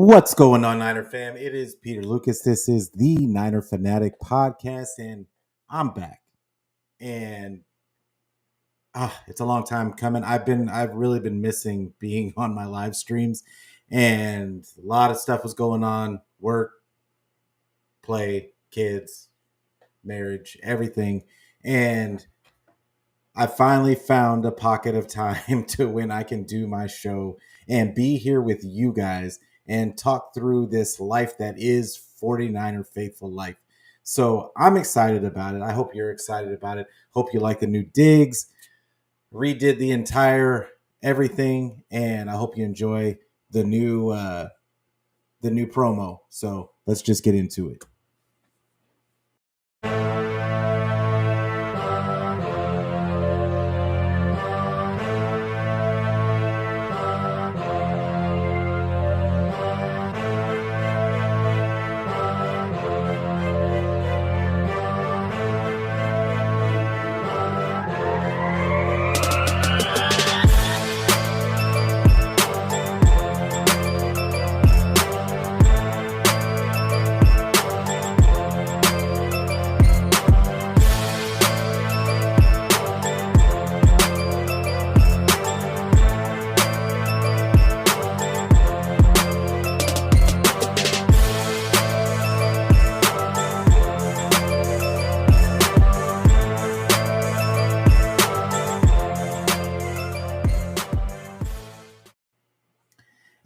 What's going on, Niner fam? It is Peter Lucas. This is the Niner Fanatic Podcast, and I'm back. And it's a long time coming. I've really been missing being on my live streams, and a lot of stuff was going on: work, play, kids, marriage, everything. And I finally found a pocket of time to when I can do my show and be here with you guys and talk through this life that is 49er faithful life. So I'm excited about it. I hope you're excited about it. Hope you like the new digs. Redid the entire everything, and I hope you enjoy the new promo. So let's just get into it.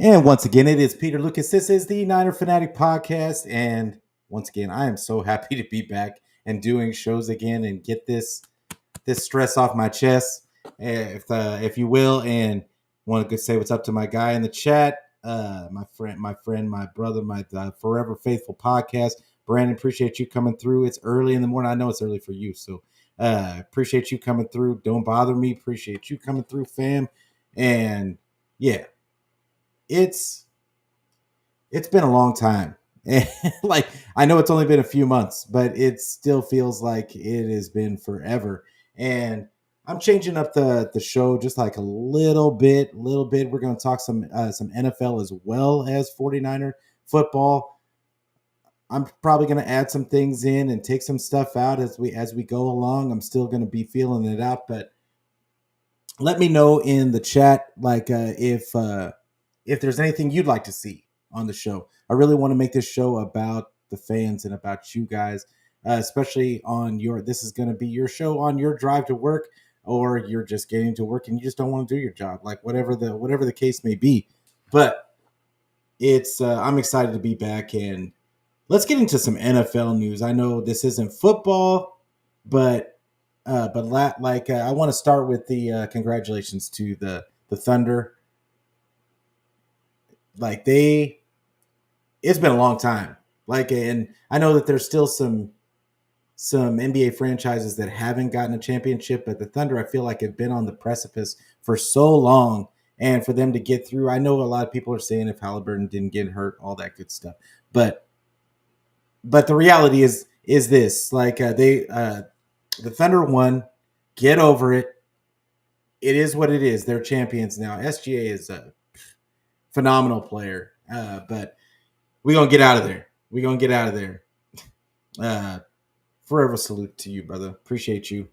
And once again, it is Peter Lucas. This is the Niner Fanatic Podcast. And once again, I am so happy to be back and doing shows again and get this stress off my chest, if you will. And want to say what's up to my guy in the chat, my friend, my brother, my forever faithful podcast. Brandon, appreciate you coming through. It's early in the morning. I know it's early for you, so appreciate you coming through. Don't bother me. Appreciate you coming through, fam. And yeah. It's been a long time. And like, I know it's only been a few months, but it still feels like it has been forever. And I'm changing up the show just like a little bit. We're going to talk some NFL as well as 49er football. I'm probably going to add some things in and take some stuff out as we go along. I'm still going to be feeling it out, but let me know in the chat, like, if there's anything you'd like to see on the show. I really want to make this show about the fans and about you guys, especially this is going to be your show on your drive to work, or you're just getting to work and you just don't want to do your job, like whatever the case may be. But I'm excited to be back, and let's get into some NFL news. I know this isn't football, but I want to start with the congratulations to the Thunder. Like it's been a long time. And I know that there's still some NBA franchises that haven't gotten a championship, but the Thunder, I feel like, have been on the precipice for so long, and for them to get through. I know a lot of people are saying if Halliburton didn't get hurt, all that good stuff, but the reality is this: the Thunder won. Get over it. It is what it is. They're champions now. SGA is a phenomenal player, but we're going to get out of there. Forever salute to you, brother. Appreciate you.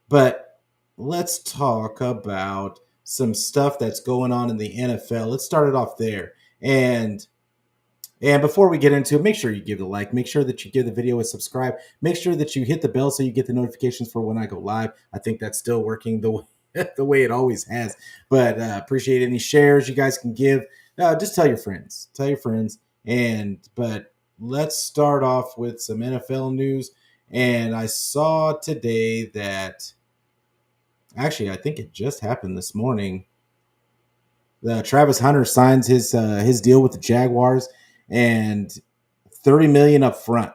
But let's talk about some stuff that's going on in the NFL. Let's start it off there. And before we get into it, make sure you give it a like. Make sure that you give the video a subscribe. Make sure that you hit the bell so you get the notifications for when I go live. I think that's still working the way it always has. But appreciate any shares you guys can give. Just tell your friends. But let's start off with some NFL news. And I saw today that, actually, I think it just happened this morning. Travis Hunter signs his deal with the Jaguars, and $30 million up front.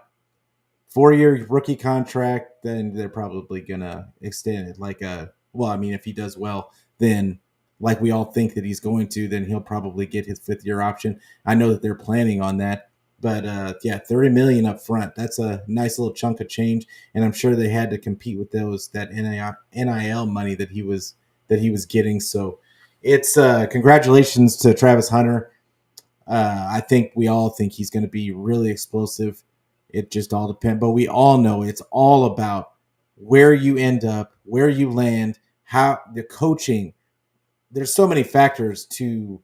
4-year rookie contract. Then they're probably gonna extend it. If he does well, then like we all think that he's going to, then he'll probably get his 5th-year option. I know that they're planning on that. But $30 million up front. That's a nice little chunk of change, and I'm sure they had to compete with that NIL money that he was getting. So it's congratulations to Travis Hunter. I think we all think he's going to be really explosive. It just all depends. But we all know it's all about where you end up, where you land, how the coaching. There's so many factors to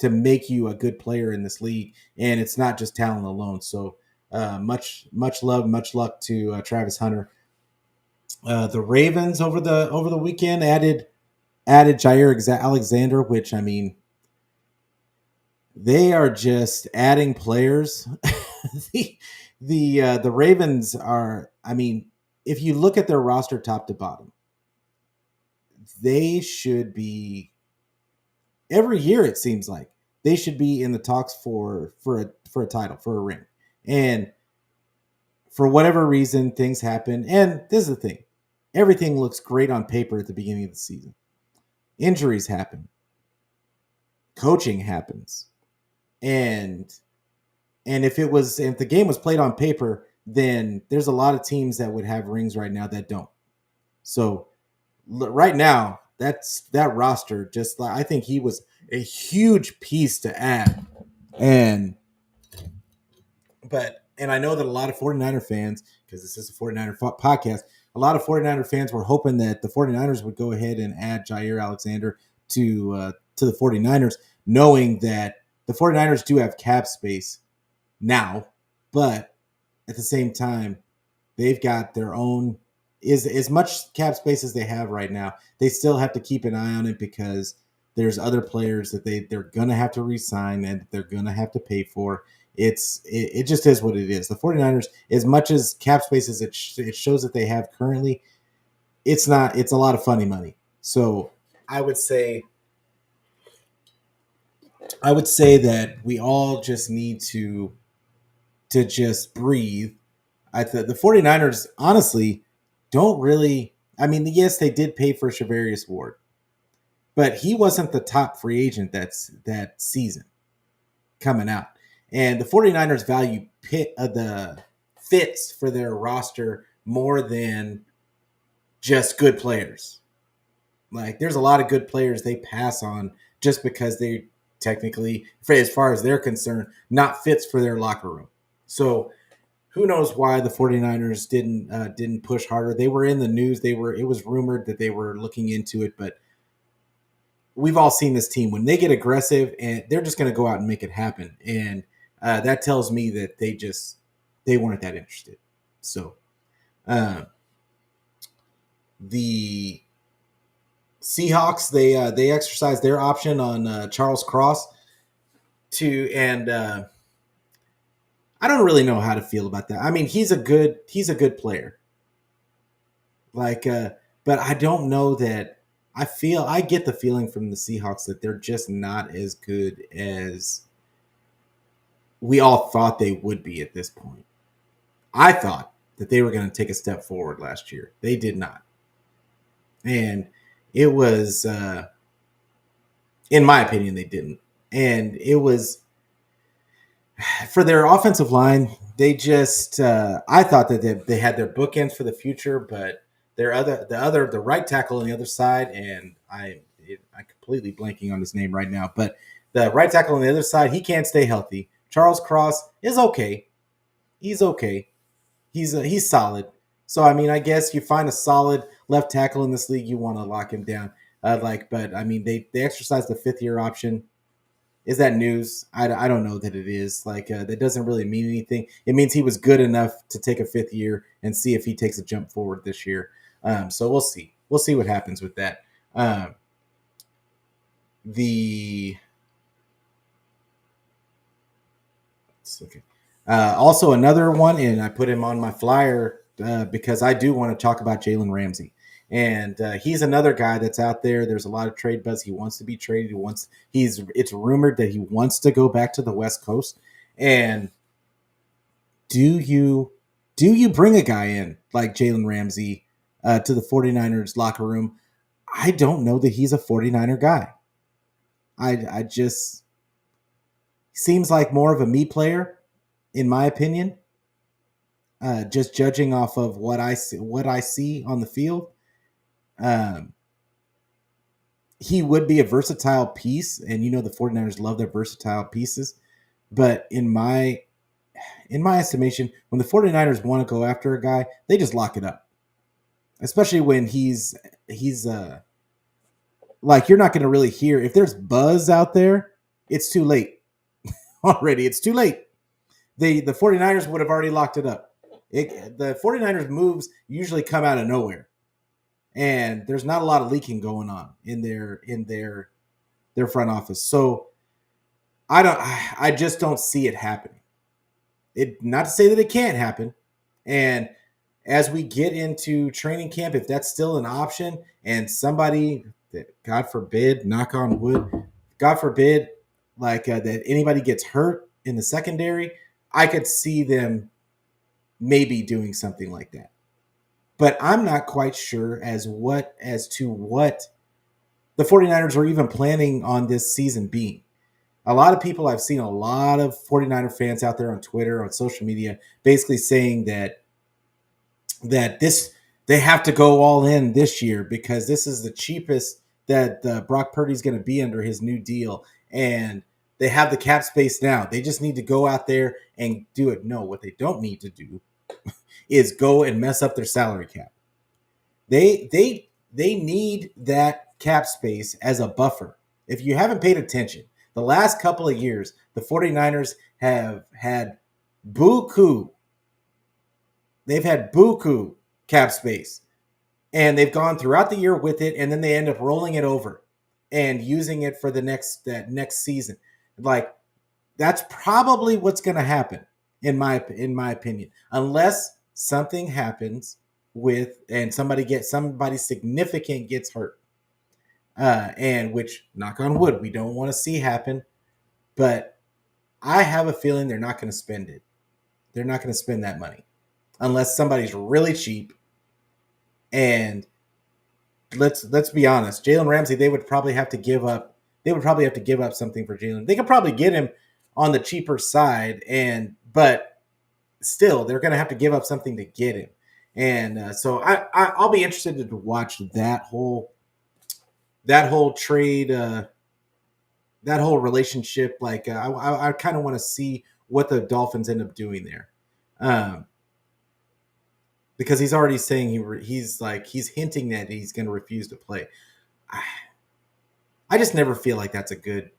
make you a good player in this league, and it's not just talent alone. So much love, much luck to Travis Hunter. The Ravens over the weekend added Jair Alexander, which I mean they are just adding players. The Ravens are. I mean, if you look at their roster top to bottom, they should be every year. It seems like they should be in the talks for a title, for a ring, and for whatever reason, things happen. And this is the thing: everything looks great on paper at the beginning of the season. Injuries happen, coaching happens, and if the game was played on paper, then there's a lot of teams that would have rings right now that don't. So right now, that roster just I think he was a huge piece to add. And I know that a lot of 49er fans, because this is a 49er podcast, a lot of 49er fans were hoping that the 49ers would go ahead and add Jair Alexander to the 49ers, knowing that the 49ers do have cap space now, but at the same time, they've got their own is as much cap space as they have right now. They still have to keep an eye on it because there's other players that they're gonna have to re-sign and they're gonna have to pay for. It just is what it is. The 49ers, as much as cap space as it shows that they have currently, it's not. It's a lot of funny money. So I would say that we all just need to just breathe. The 49ers honestly don't really. I mean, yes, they did pay for Shavarius Ward, but he wasn't the top free agent that season coming out. And the 49ers value the fits for their roster more than just good players. Like, there's a lot of good players they pass on just because they technically, as far as they're concerned, not fits for their locker room. So who knows why the 49ers didn't push harder. They were in the news. It was rumored that they were looking into it, but we've all seen this team when they get aggressive and they're just going to go out and make it happen. And that tells me that they weren't that interested. So the Seahawks, they exercised their option on Charles Cross and I don't really know how to feel about that. I mean, he's a good player. Like, but I don't know that I get the feeling from the Seahawks that they're just not as good as we all thought they would be at this point. I thought that they were going to take a step forward last year. They did not. And it was, in my opinion, they didn't. And it was, for their offensive line, they just, I thought that they had their bookends for the future, but the right tackle on the other side, and I'm completely blanking on his name right now, but the right tackle on the other side, he can't stay healthy. Charles Cross is okay. He's okay. He's solid. So I mean, I guess you find a solid left tackle in this league, you want to lock him down. But I mean, they exercised the 5th-year option. Is that news? I don't know that it is. That doesn't really mean anything. It means he was good enough to take a 5th year and see if he takes a jump forward this year. So we'll see. We'll see what happens with that. Okay. Also, another one, and I put him on my flyer because I do want to talk about Jalen Ramsey. And he's another guy that's out there. There's a lot of trade buzz. He wants to be traded. It's rumored that he wants to go back to the West Coast. And do you bring a guy in like Jalen Ramsey to the 49ers locker room? I don't know that he's a 49er guy. I just seems like more of a me player, in my opinion. Just judging off of what I see on the field. He would be a versatile piece, and the 49ers love their versatile pieces. But in my estimation, when the 49ers want to go after a guy, they just lock it up. Especially when he's like, you're not going to really hear if there's buzz out there, it's too late already. It's too late. The 49ers would have already locked it up. The 49ers moves usually come out of nowhere. And there's not a lot of leaking going on in their front office. So I just don't see it happening. It not to say that it can't happen. And as we get into training camp, if that's still an option and somebody that, God forbid, knock on wood, God forbid, that anybody gets hurt in the secondary, I could see them maybe doing something like that. But I'm not quite sure as to what the 49ers are even planning on this season being. A lot of people, I've seen a lot of 49er fans out there on Twitter, on social media, basically saying that this they have to go all in this year because this is the cheapest that Brock Purdy's going to be under his new deal, and they have the cap space now. They just need to go out there and do it. No, what they don't need to do is go and mess up their salary cap. They need that cap space as a buffer. If you haven't paid attention, the last couple of years, the 49ers have had buku. They've had buku cap space. And they've gone throughout the year with it, and then they end up rolling it over and using it for that next season. Like, that's probably what's going to happen, in my opinion, unless something happens and somebody significant gets hurt, and which, knock on wood, we don't want to see happen. But I have a feeling they're not going to spend it. They're not going to spend that money unless somebody's really cheap. And let's be honest, Jalen Ramsey, they would probably have to give up. They would probably have to give up something for Jalen. They could probably get him on the cheaper side, but still, they're going to have to give up something to get him. And so I'll be interested to watch that whole trade, that whole relationship. Like, I kind of want to see what the Dolphins end up doing there. Because he's already saying he's hinting that he's going to refuse to play. I just never feel like that's a good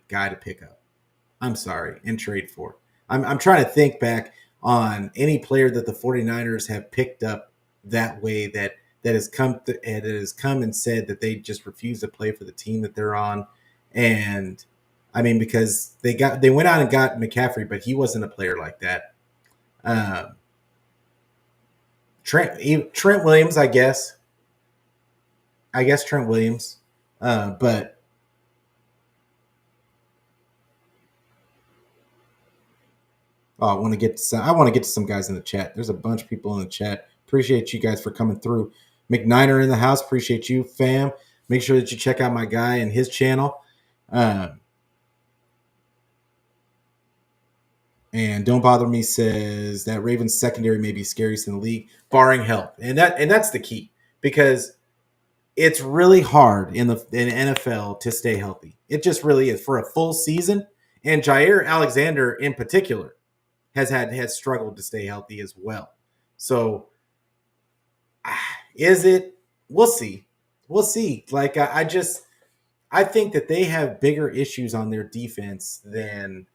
guy to pick up. I'm sorry, and trade for. I'm trying to think back on any player that the 49ers have picked up that way that has come and said that they just refuse to play for the team that they're on. And I mean, because they went out and got McCaffrey, but he wasn't a player like that. Trent Williams, I guess Trent Williams, but I want to get to some guys in the chat. There's a bunch of people in the chat. Appreciate you guys for coming through. McNiner in the house. Appreciate you, fam. Make sure that you check out my guy and his channel. And Don't Bother Me says that Ravens secondary may be scariest in the league, barring health. And that's the key, because it's really hard in the NFL to stay healthy. It just really is for a full season. And Jair Alexander in particular has struggled to stay healthy as well. So is it? We'll see. Like, I think that they have bigger issues on their defense than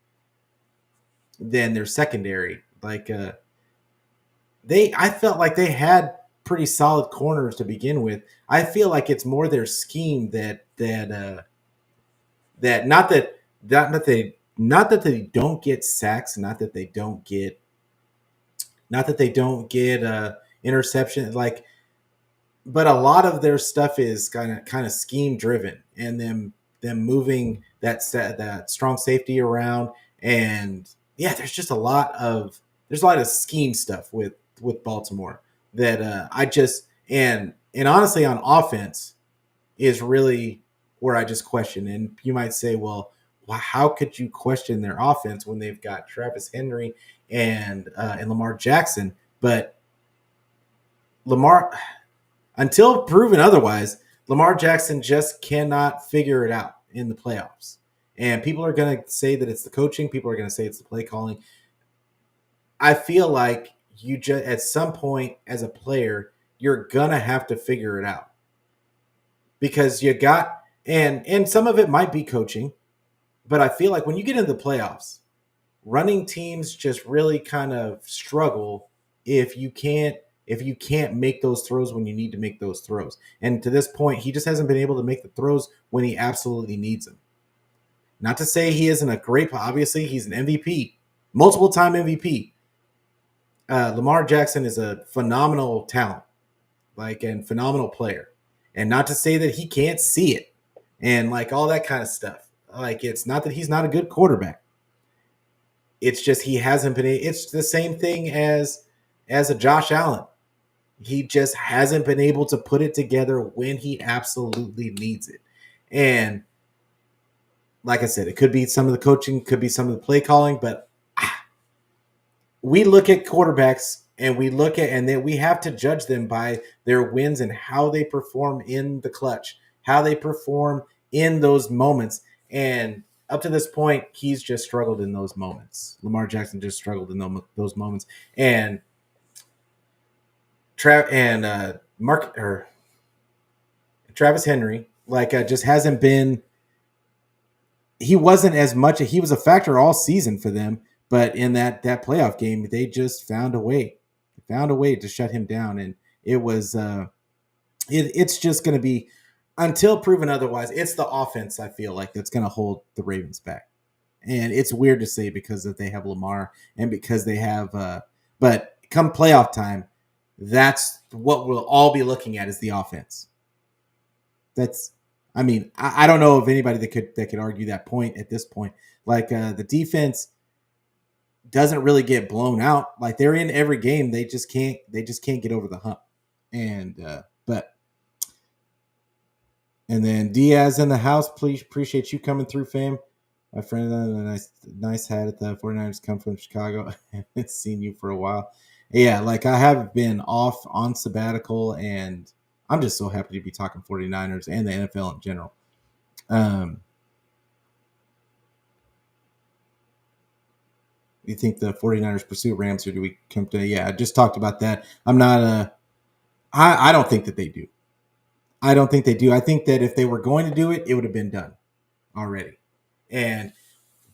their secondary. Like, I felt like they had pretty solid corners to begin with. I feel like it's more their scheme that not that they don't get sacks, not that they don't get interception, like, but a lot of their stuff is kind of scheme driven, and them moving that strong safety around. And yeah, there's just a lot of scheme stuff with Baltimore that and honestly, on offense is really where I just question. And you might say, well, how could you question their offense when they've got Travis Henry and Lamar Jackson? But Lamar, until proven otherwise, Lamar Jackson just cannot figure it out in the playoffs. And people are going to say that it's the coaching. People are going to say it's the play calling. I feel like you just at some point as a player, you're going to have to figure it out because you got and some of it might be coaching, but I feel like when you get into the playoffs, running teams just really kind of struggle if you can't make those throws when you need to make those throws. And to this point, he just hasn't been able to make the throws when he absolutely needs them. Not to say he isn't a great, obviously he's an MVP, multiple time MVP. Lamar Jackson is a phenomenal talent, and phenomenal player. And not to say that he can't see it and like all that kind of stuff. Like it's not that he's not a good quarterback. It's just he hasn't been. It's the same thing as a Josh Allen. He just hasn't been able to put it together when he absolutely needs it. And like I said, it could be some of the coaching, could be some of the play calling, but we look at quarterbacks and then we have to judge them by their wins and how they perform in the clutch, how they perform in those moments. And up to this point, he's just struggled in those moments. Lamar Jackson just struggled in those moments. And Travis Henry, just hasn't been. He wasn't as much. He was a factor all season for them, but in that playoff game, they just found a way to shut him down, and it was. It's just going to be until proven otherwise. It's the offense I feel like that's going to hold the Ravens back, and it's weird to say because that they have Lamar and because they have. But come playoff time, that's what we'll all be looking at is the offense. I don't know of anybody that could argue that point at this point. The defense doesn't really get blown out. Like they're in every game, they just can't get over the hump. And then Diaz in the house. Please appreciate you coming through, fam. My friend, a nice hat at the 49ers come from Chicago. I haven't seen you for a while. Yeah, I have been off on sabbatical, and I'm just so happy to be talking 49ers and the NFL in general. You think the 49ers pursue Rams, or do we come to? Yeah, I just talked about that. I'm not I don't think that they do. I don't think they do. I think that if they were going to do it, it would have been done already. And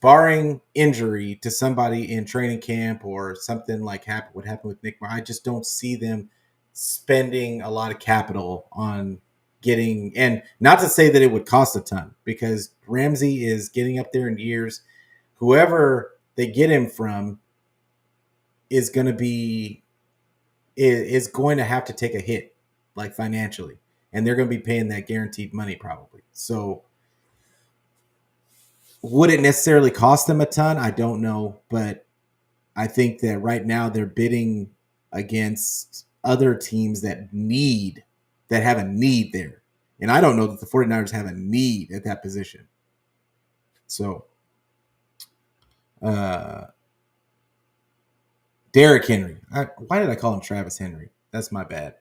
barring injury to somebody in training camp or something like what happened with Nick, I just don't see them spending a lot of capital on getting, and not to say that it would cost a ton, because Ramsey is getting up there in years. Whoever they get him from is going to have to take a hit, financially, and they're going to be paying that guaranteed money probably. So would it necessarily cost them a ton? I don't know, but I think that right now they're bidding against other teams that have a need there. And I don't know that the 49ers have a need at that position. So Derrick Henry. Why did I call him Travis Henry? That's my bad.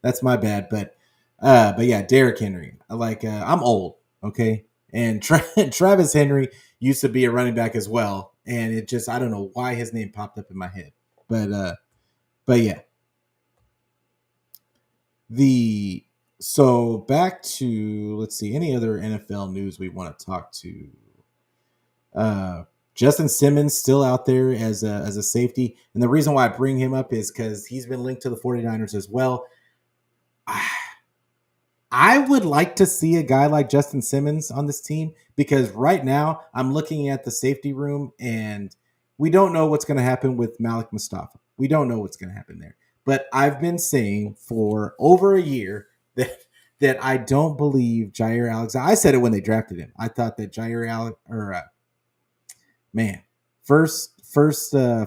That's my bad. But yeah, Derrick Henry. I'm old, okay? And Travis Henry used to be a running back as well, and it just I don't know why his name popped up in my head. But yeah. So back to, let's see, any other NFL news we want to talk to. Justin Simmons still out there as a safety. And the reason why I bring him up is because he's been linked to the 49ers as well. I would like to see a guy like Justin Simmons on this team, because right now I'm looking at the safety room and we don't know what's going to happen with Malik Mustafa. We don't know what's going to happen there. But I've been saying for over a year that I don't believe Jair Alexander. I said it when they drafted him. I thought that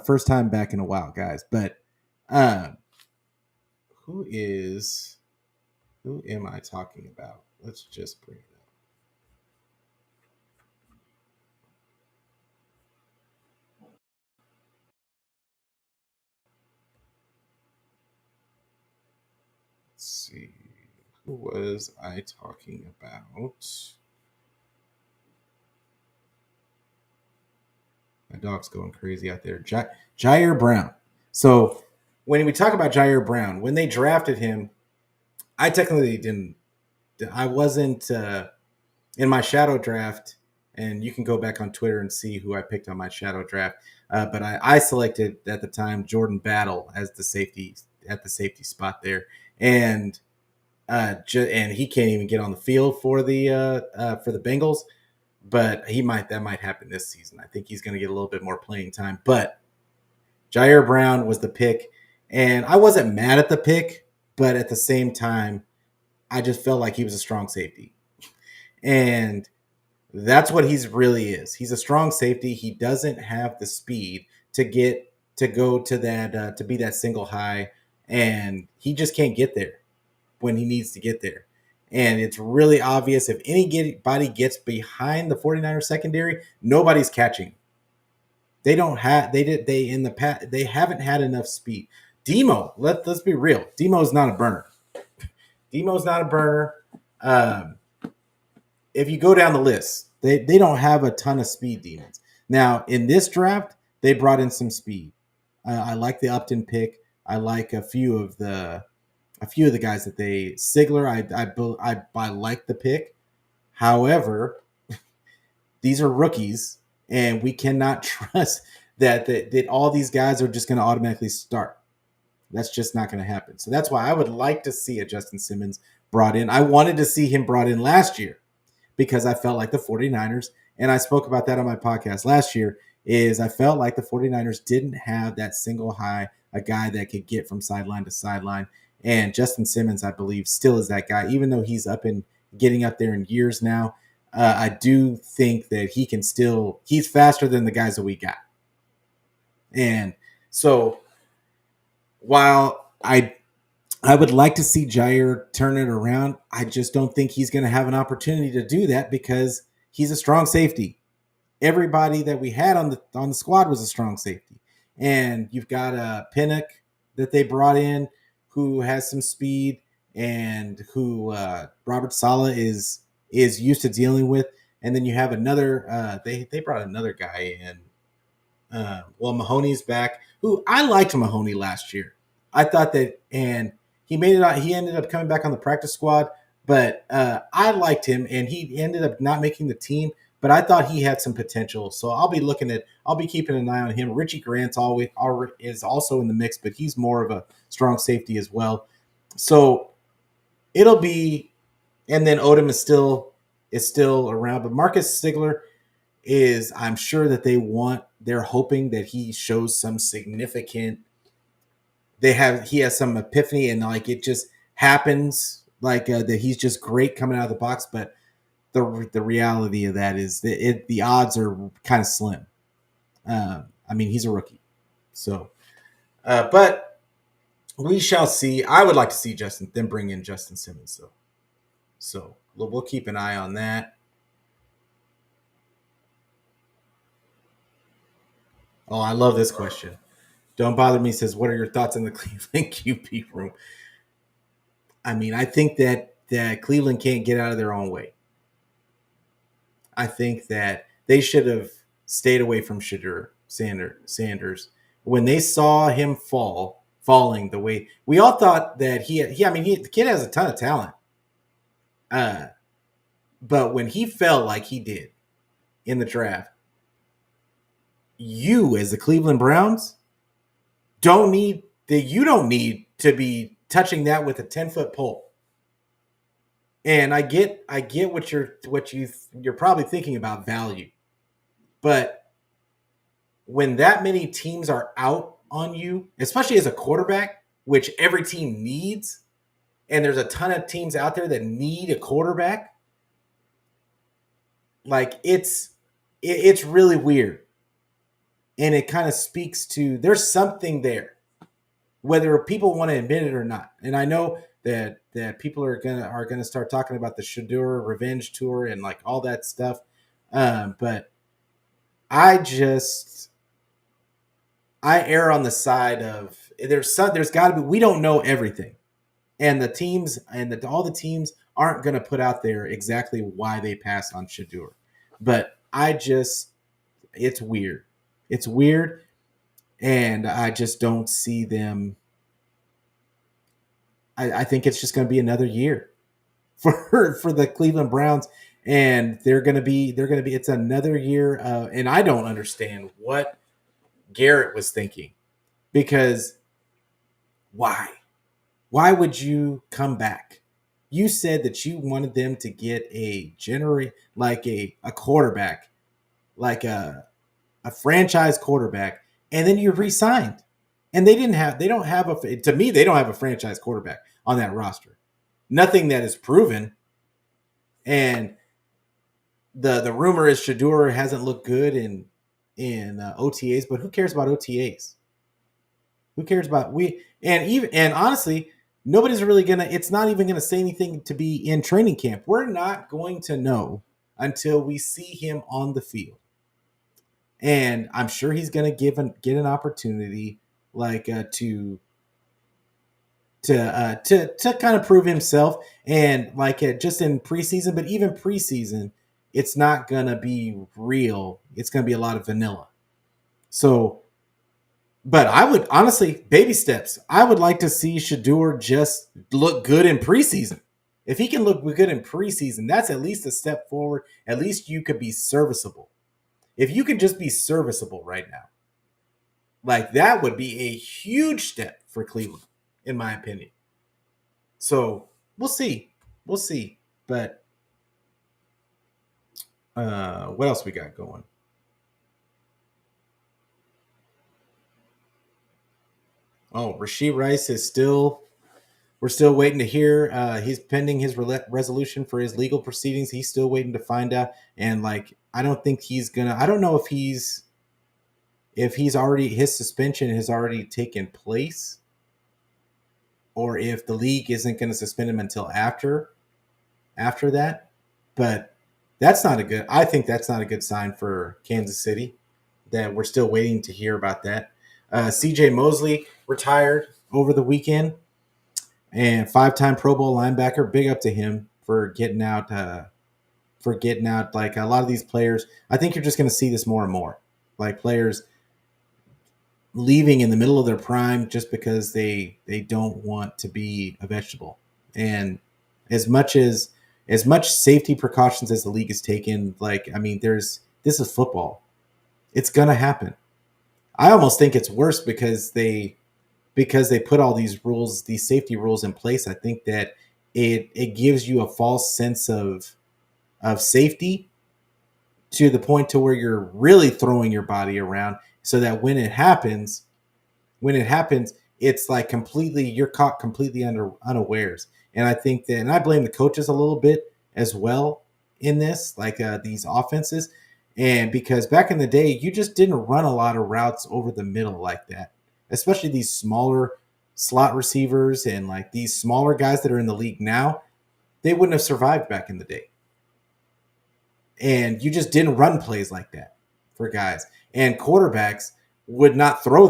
first time back in a while, guys. But who am I talking about? Let's just bring it up. Let's see. Who was I talking about? My dog's going crazy out there. Jair Brown. So when we talk about Jair Brown, when they drafted him, I technically didn't. I wasn't in my shadow draft, and you can go back on Twitter and see who I picked on my shadow draft. But I selected at the time Jordan Battle as the safety at the safety spot there, and and he can't even get on the field for the Bengals. But that might happen this season. I think he's going to get a little bit more playing time. But Jair Brown was the pick, and I wasn't mad at the pick, but at the same time, I just felt like he was a strong safety. And that's what he's really is. He's a strong safety. He doesn't have the speed to go to that to be that single high, and he just can't get there when he needs to get there. And it's really obvious if anybody gets behind the 49ers secondary, nobody's catching. They don't have they in the past they haven't had enough speed. Let's be real. Demo's not a burner. Demo's not a burner. If you go down the list, they don't have a ton of speed demons. Now, in this draft, they brought in some speed. I like the Upton pick. I like a few of the guys that they Sigler. I like the pick. However, these are rookies, and we cannot trust that all these guys are just going to automatically start. That's just not going to happen. So that's why I would like to see a Justin Simmons brought in. I wanted to see him brought in last year because I felt like the 49ers, and I spoke about that on my podcast last year, is I felt like the 49ers didn't have that single high, a guy that could get from sideline to sideline. And Justin Simmons, I believe, still is that guy, even though he's getting up there in years now. I do think that he's faster than the guys that we got. And so while I would like to see Jair turn it around, I just don't think he's going to have an opportunity to do that because he's a strong safety. Everybody that we had on the squad was a strong safety. And you've got a Pinnock that they brought in who has some speed and who Robert Saleh is used to dealing with. And then you have another they brought another guy in. Mahoney's back, who I liked Mahoney last year. I thought that, and he made it out. He ended up coming back on the practice squad, but I liked him, and he ended up not making the team. But I thought he had some potential, so I'll be keeping an eye on him. Richie Grant's is also in the mix, but he's more of a strong safety as well. So it'll be, and then Odom is still around, but Marcus Sigler is, I'm sure that they're hoping that he shows some significant. He has some epiphany, and like it just happens, like that he's just great coming out of the box, but. The reality of that is that the odds are kind of slim. I mean, he's a rookie. So, but we shall see. I would like to see bring in Justin Simmons, though. So we'll keep an eye on that. Oh, I love this question. Don't Bother Me says, what are your thoughts on the Cleveland QB room? I mean, I think that Cleveland can't get out of their own way. I think that they should have stayed away from Sanders when they saw him falling the way we all thought that the kid has a ton of talent. But when he fell like he did in the draft, you as the Cleveland Browns don't need to be touching that with a 10-foot pole. And I get what you're probably thinking about value. But when that many teams are out on you, especially as a quarterback, which every team needs, and there's a ton of teams out there that need a quarterback, like it's really weird. And it kind of speaks to there's something there, whether people want to admit it or not. And I know that people are gonna start talking about the Shedeur revenge tour and like all that stuff, but I err on the side of there's got to be, we don't know everything, and the teams all the teams aren't going to put out there exactly why they passed on Shedeur, but it's weird. It's weird, and I just don't see them. I think it's just going to be another year for the Cleveland Browns, and they're gonna be. It's another year, and I don't understand what Garrett was thinking, because why? Why would you come back? You said that you wanted them to get a quarterback, like a franchise quarterback, and then you re-signed. And they don't have to me, they don't have a franchise quarterback on that roster. Nothing that is proven. And the rumor is Shador hasn't looked good in OTAs, but who cares about OTAs? Who cares about and honestly, nobody's really gonna. It's not even gonna say anything to be in training camp. We're not going to know until we see him on the field, and I'm sure he's gonna get an opportunity, like to kind of prove himself, and like just in preseason. But even preseason, it's not gonna be real. It's gonna be a lot of vanilla. So, but I would honestly, baby steps. I would like to see Shador just look good in preseason. If he can look good in preseason, that's at least a step forward. At least you could be serviceable. If you could just be serviceable right now, like that would be a huge step for Cleveland, in my opinion. So we'll see. We'll see. But what else we got going? Oh, Rasheed Rice is still. We're still waiting to hear. He's pending his resolution for his legal proceedings. He's still waiting to find out. And like, I don't think he's gonna. I don't know if he's already his suspension has already taken place, or if the league isn't going to suspend him until after that. But that's not a good. I think that's not a good sign for Kansas City. That we're still waiting to hear about that. C.J. Mosley retired over the weekend, and five-time Pro Bowl linebacker. Big up to him for getting out. Like a lot of these players, I think you're just going to see this more and more. Like players leaving in the middle of their prime just because they don't want to be a vegetable. And as much safety precautions as the league has taken, like I mean, this is football. It's gonna happen. I almost think it's worse because they put all these rules, these safety rules in place. I think that it gives you a false sense of safety to the point to where you're really throwing your body around, so that when it happens, it's like completely you're caught completely unawares. And I think that, and I blame the coaches a little bit as well in this, like these offenses, and because back in the day, you just didn't run a lot of routes over the middle like that, especially these smaller slot receivers and like these smaller guys that are in the league now, they wouldn't have survived back in the day. And you just didn't run plays like that for guys. And quarterbacks would not throw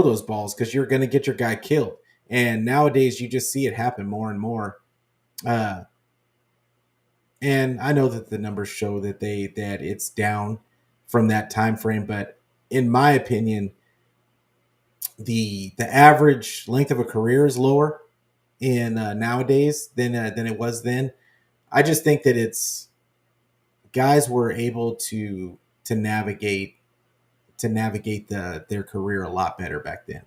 those balls because you're going to get your guy killed. And nowadays, you just see it happen more and more. Uh, and I know that the numbers show that it's down from that time frame, but in my opinion, the average length of a career is lower in nowadays than it was then. I just think that it's guys were able to navigate their career a lot better back then.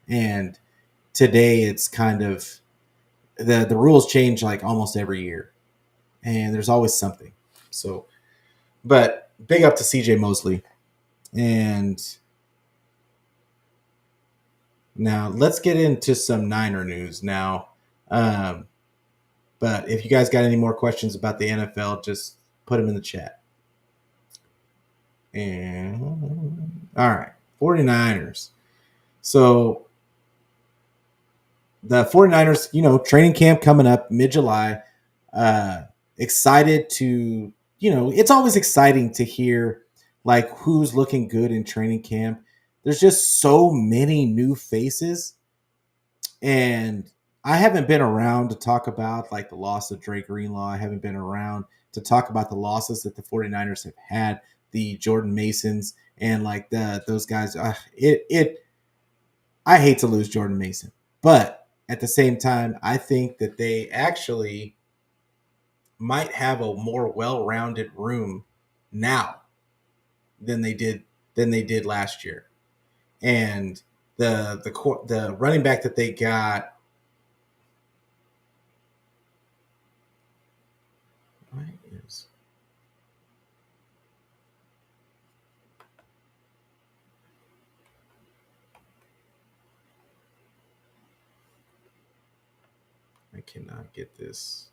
And today it's kind of the rules change like almost every year, and there's always something. So, but big up to CJ Mosley. And now let's get into some Niner news now. Um, but if you guys got any more questions about the NFL, just put them in the chat. And all right, 49ers. So the 49ers, training camp coming up mid-July. Excited to, it's always exciting to hear like who's looking good in training camp. There's just so many new faces. And I haven't been around to talk about like the loss of Dre Greenlaw. I haven't been around to talk about the losses that the 49ers have had the Jordan Masons and like those guys. I hate to lose Jordan Mason, but at the same time, I think that they actually might have a more well-rounded room now than they did last year. And the running back that they got, what is, I cannot get this.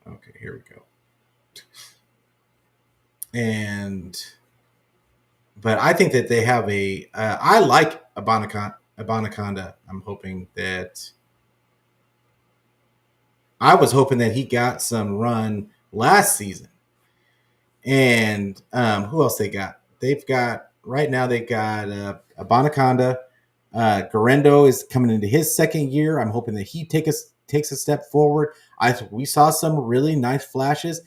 Okay, here we go. And but I think that they have a. I like Abanaconda. I was hoping that he got some run last season. And who else they got? They've got right now. They got Abanaconda. Garendo is coming into his second year. I'm hoping that he takes a step forward. We saw some really nice flashes.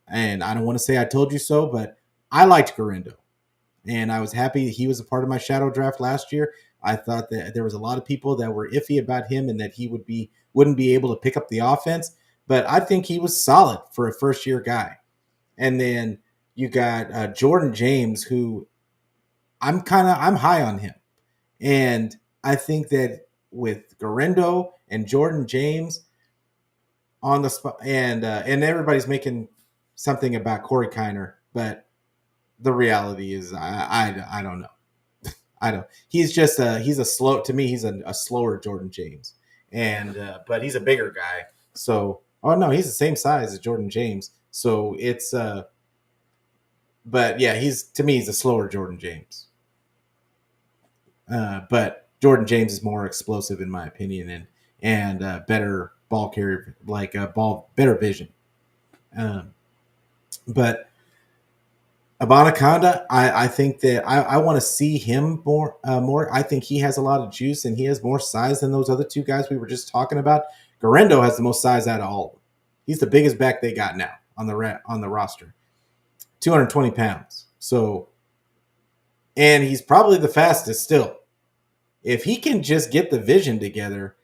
And I don't want to say I told you so, but I liked Garendo, and I was happy he was a part of my shadow draft last year. I thought that there was a lot of people that were iffy about him and that he wouldn't be able to pick up the offense, but I think he was solid for a first year guy. And then you got Jordan James, who I'm high on him, and I think that with Garendo and Jordan James on the spot, and everybody's making something about Corey Kiner, but the reality is I don't know. I don't. He's just he's a slow to me. He's a slower Jordan James, and but he's a bigger guy. So no, he's the same size as Jordan James. So it's but yeah, he's a slower Jordan James. But Jordan James is more explosive in my opinion, and better ball carrier, like better vision. But Abanaconda, I think that I want to see him more. I think he has a lot of juice and he has more size than those other two guys we were just talking about. Garendo has the most size out of all of them. He's the biggest back they got now on the roster, 220 pounds. So, and he's probably the fastest still. If he can just get the vision together,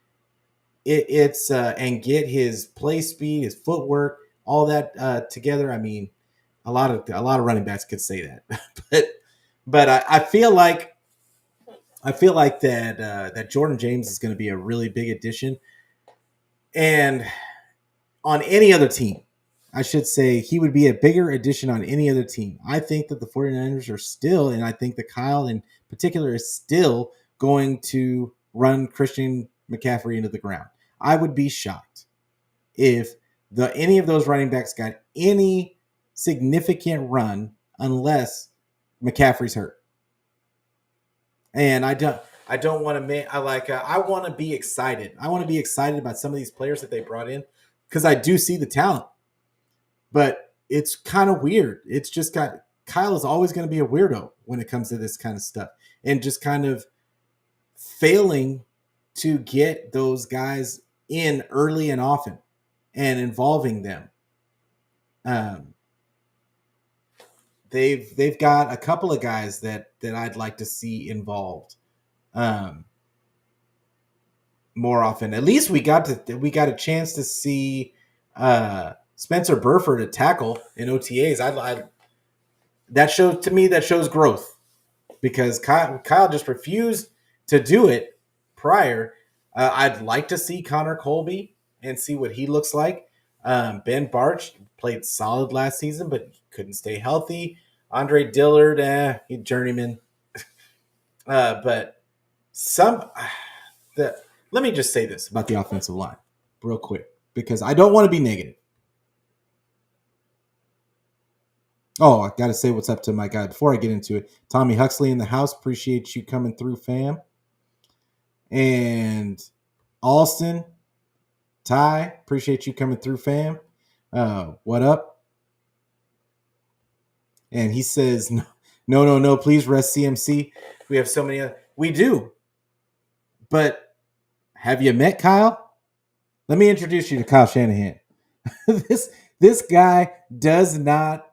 and get his play speed, his footwork, all that together. I mean, a lot of running backs could say that, but I feel like that Jordan James is going to be a really big addition, and on any other team, I should say he would be a bigger addition on any other team. I think that the 49ers are still, and I think that Kyle in particular is still going to run Christian McCaffrey into the ground. I would be shocked if any of those running backs got any significant run unless McCaffrey's hurt. And I don't want to make. I want to be excited. I want to be excited about some of these players that they brought in because I do see the talent. But it's kind of weird. It's just Kyle is always going to be a weirdo when it comes to this kind of stuff, and just kind of failing to get those guys in early and often and involving them. They've got a couple of guys that I'd like to see involved more often. At least we got a chance to see Spencer Burford at tackle in OTAs. That shows growth, because Kyle just refused to do it prior. I'd like to see Connor Colby and see what he looks like. Ben Barch played solid last season, but he couldn't stay healthy. Andre Dillard, he journeyman. But let me just say this about the offensive line real quick, because I don't want to be negative. Oh, I got to say what's up to my guy before I get into it. Tommy Huxley in the house. Appreciate you coming through, fam. And Alston, Ty, appreciate you coming through, fam. What up? And he says, no, please rest CMC. We have so many. We do. But have you met Kyle? Let me introduce you to Kyle Shanahan. This guy does not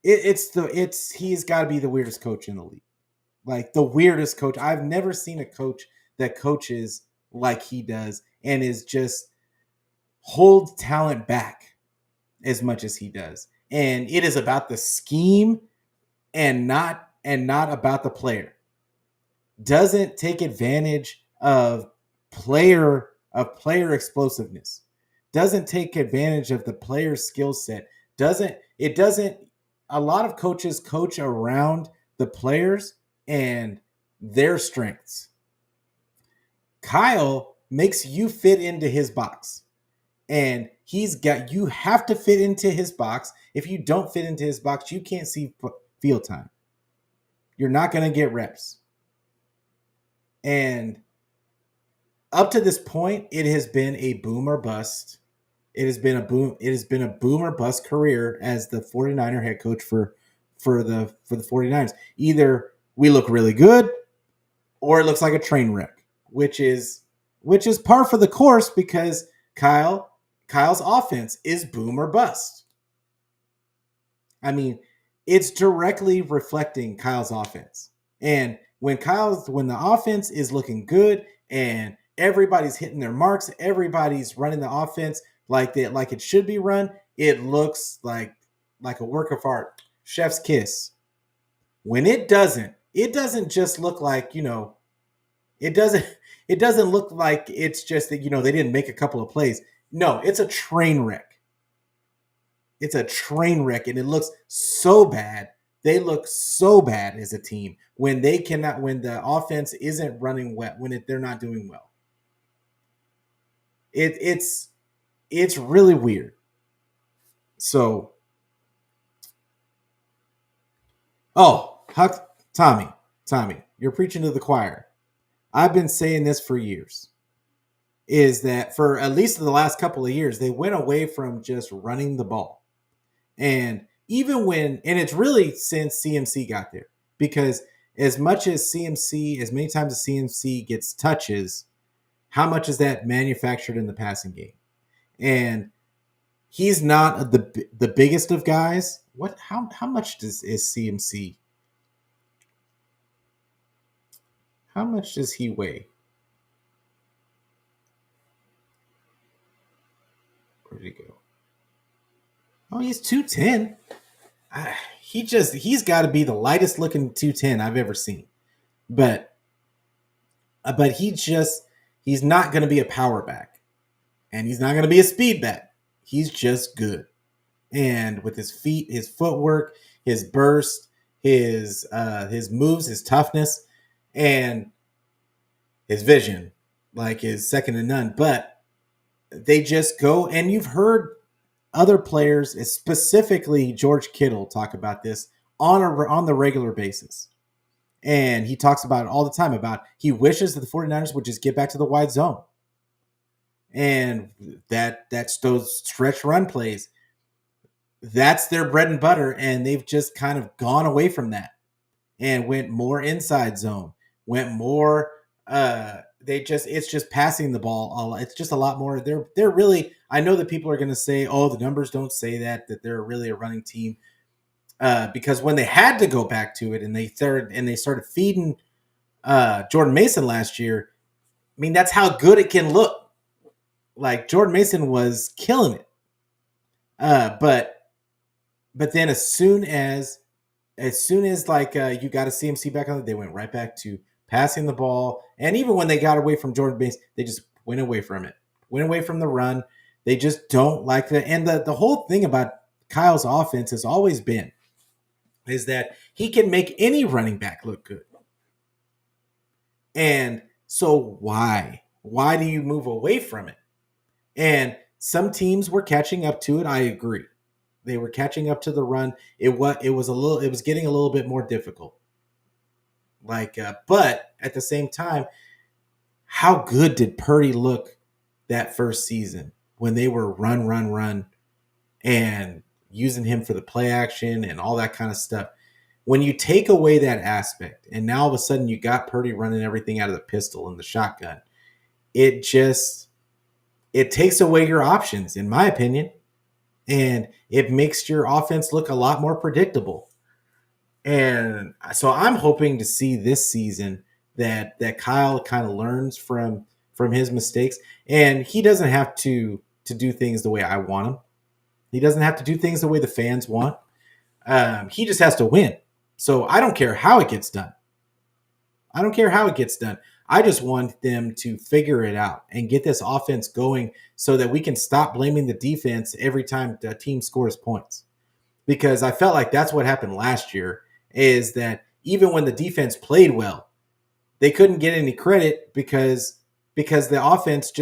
He's got to be the weirdest coach in the league. Like the weirdest coach. I've never seen a coach that coaches like he does and is just hold talent back as much as he does. And it is about the scheme and not about the player. Doesn't take advantage of player explosiveness. Doesn't take advantage of the player's skill set. Doesn't a lot of coaches coach around the players and their strengths. Kyle makes you fit into his box. And you have to fit into his box. If you don't fit into his box, you can't see field time. You're not going to get reps. And up to this point, it has been a boom or bust. It has been a boom or bust career as the 49er head coach for the 49ers. Either we look really good or it looks like a train wreck, which is par for the course because Kyle's offense is boom or bust. I mean, it's directly reflecting Kyle's offense. And when the offense is looking good and everybody's hitting their marks, everybody's running the offense like it should be run, it looks like a work of art. Chef's kiss. When it doesn't just look like, it doesn't look like it's just that, they didn't make a couple of plays. No, it's a train wreck. It's a train wreck, and it looks so bad. They look so bad as a team when the offense isn't running well, they're not doing well. It's really weird. So, Tommy, you're preaching to the choir. I've been saying this for years. Is that for at least the last couple of years, they went away from just running the ball. And and it's really since CMC got there, because as many times as CMC gets touches, how much is that manufactured in the passing game? And he's not the biggest of guys. How much is CMC? How much does he weigh? Where did he go? Oh, he's 210. He's got to be the lightest looking 210 I've ever seen. But he's not going to be a power back, and he's not going to be a speed back. He's just good. And with his feet, his footwork, his burst, his moves, his toughness, and his vision, is second to none. But they just go, and you've heard other players, specifically George Kittle, talk about this on the regular basis. And he talks about it all the time about he wishes that the 49ers would just get back to the wide zone. And that's those stretch run plays. That's their bread and butter, and they've just kind of gone away from that and went more inside zone, went more it's just passing the ball. It's just a lot more. They're really, I know that people are going to say, oh, the numbers don't say that they're really a running team. Because when they had to go back to it and they started feeding Jordan Mason last year, I mean, that's how good it can look. Like Jordan Mason was killing it. But then as soon as you got a CMC back on it, they went right back to passing the ball. And even when they got away from Jordan Mason, they just went away from it, went away from the run. They just don't like that. And the whole thing about Kyle's offense has always been is that he can make any running back look good. And so why do you move away from it? And some teams were catching up to it. I agree. They were catching up to the run. It was getting a little bit more difficult. But at the same time, how good did Purdy look that first season when they were run and using him for the play action and all that kind of stuff? When you take away that aspect and now all of a sudden you got Purdy running everything out of the pistol and the shotgun, it takes away your options, in my opinion. and it makes your offense look a lot more predictable. And so I'm hoping to see this season that Kyle kind of learns from his mistakes, and he doesn't have to do things the way I want him. He doesn't have to do things the way the fans want. He just has to win. So I don't care how it gets done. I don't care how it gets done. I just want them to figure it out and get this offense going so that we can stop blaming the defense every time the team scores points. Because I felt like that's what happened last year, is that even when the defense played well, they couldn't get any credit because the offense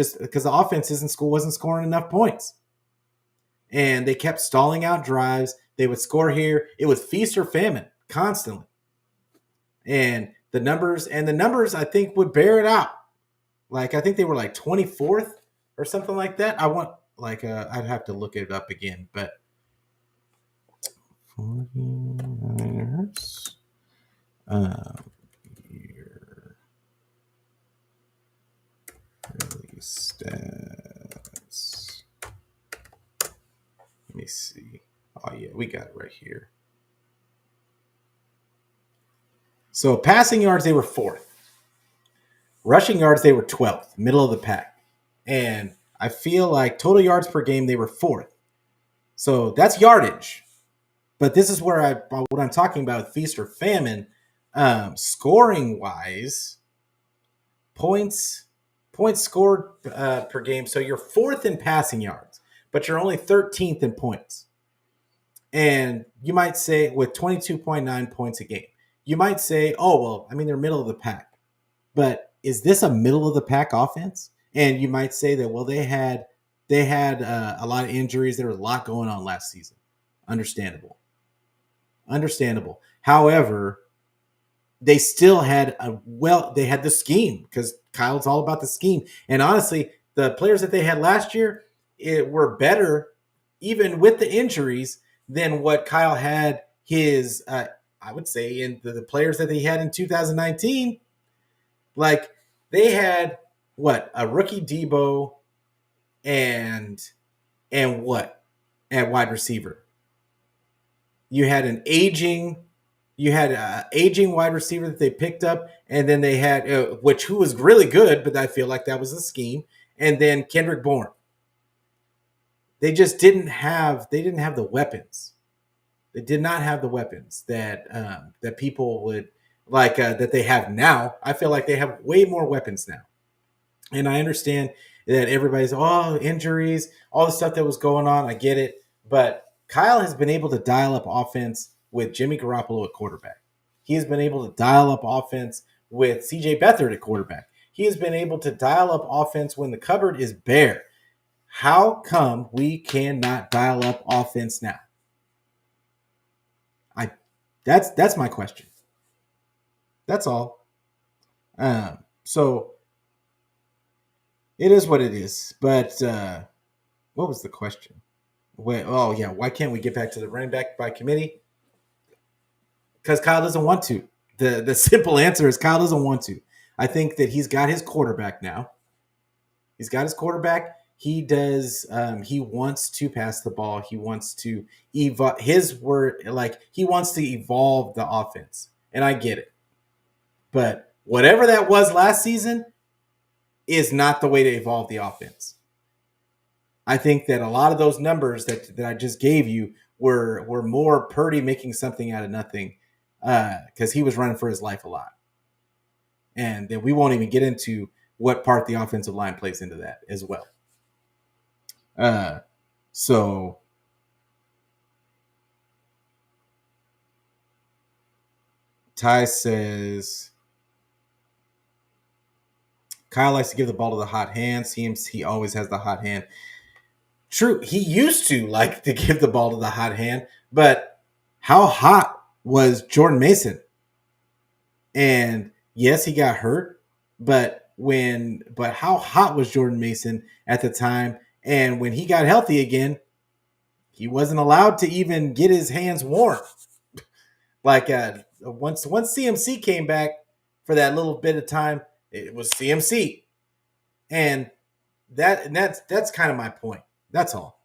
wasn't scoring enough points. And they kept stalling out drives. They would score here. It was feast or famine constantly. And the numbers I think would bear it out. Like I think they were like 24th or something like that. I'd have to look it up again, but 49ers year release stats. Let me see. Oh yeah, we got it right here. So passing yards, they were 4th. Rushing yards, they were 12th, middle of the pack. And I feel like total yards per game, they were 4th. So that's yardage. But this is where what I'm talking about, feast or famine, scoring wise, points scored per game. So you're 4th in passing yards, but you're only 13th in points. And you might say with 22.9 points a game, you might say, oh, well, I mean, they're middle of the pack. But is this a middle of the pack offense? And you might say that, well, they had a lot of injuries. There was a lot going on last season. Understandable. However, they still had they had the scheme, because Kyle's all about the scheme. And honestly, the players that they had last year were better, even with the injuries, than what Kyle had his, I would say, in the players that they had in 2019. Like they had a rookie Debo and what at wide receiver. You had an aging wide receiver that they picked up, and then they had who was really good, but I feel like that was a scheme. And then Kendrick Bourne. They just didn't have the weapons. They did not have the weapons that people would like that they have now. I feel like they have way more weapons now. And I understand that everybody's injuries, all the stuff that was going on. I get it. But Kyle has been able to dial up offense with Jimmy Garoppolo at quarterback. He has been able to dial up offense with CJ Beathard at quarterback. He has been able to dial up offense when the cupboard is bare. How come we cannot dial up offense now? That's my question. That's all. So it is what it is. But what was the question? Why can't we get back to the running back by committee? Because Kyle doesn't want to. The simple answer is Kyle doesn't want to. I think that he's got his quarterback now. He's got his quarterback. He does. He wants to pass the ball. He wants to evolve. He wants to evolve the offense, and I get it. But whatever that was last season is not the way to evolve the offense. I think that a lot of those numbers that I just gave you were more Purdy making something out of nothing, because he was running for his life a lot. And then we won't even get into what part the offensive line plays into that as well. So Ty says Kyle likes to give the ball to the hot hand. Seems he always has the hot hand. True, he used to like to give the ball to the hot hand, but how hot was Jordan Mason? And yes, he got hurt, but how hot was Jordan Mason at the time? And when he got healthy again, he wasn't allowed to even get his hands warm. Like once CMC came back for that little bit of time, it was CMC, and that's kind of my point. That's all.